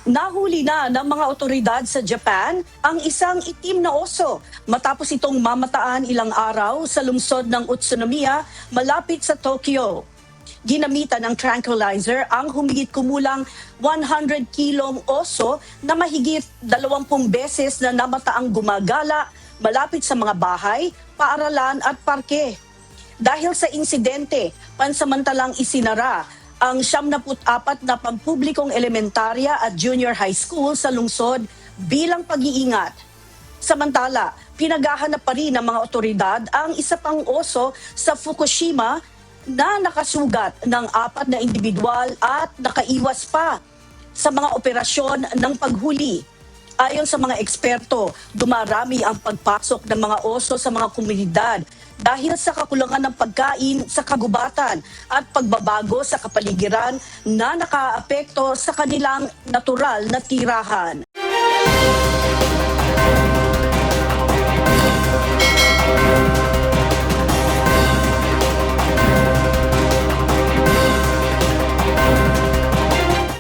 Nahuli na ng mga otoridad sa Japan ang isang itim na oso matapos itong mamataan ilang araw sa lungsod ng Utsunomiya malapit sa Tokyo. Ginamitan ng tranquilizer ang humigit kumulang 100 kilong oso na mahigit 20 beses na namataang gumagala malapit sa mga bahay, paaralan at parke. Dahil sa insidente, pansamantalang isinara ang 74 na pampublikong elementarya at junior high school sa lungsod bilang pag-iingat. Samantala, pinaghahanap pa rin ng mga otoridad ang isa pang oso sa Fukushima na nakasugat ng 4 na individual at nakaiwas pa sa mga operasyon ng paghuli. Ayon sa mga eksperto, dumarami ang pagpasok ng mga oso sa mga komunidad dahil sa kakulangan ng pagkain sa kagubatan at pagbabago sa kapaligiran na nakaapekto sa kanilang natural na tirahan.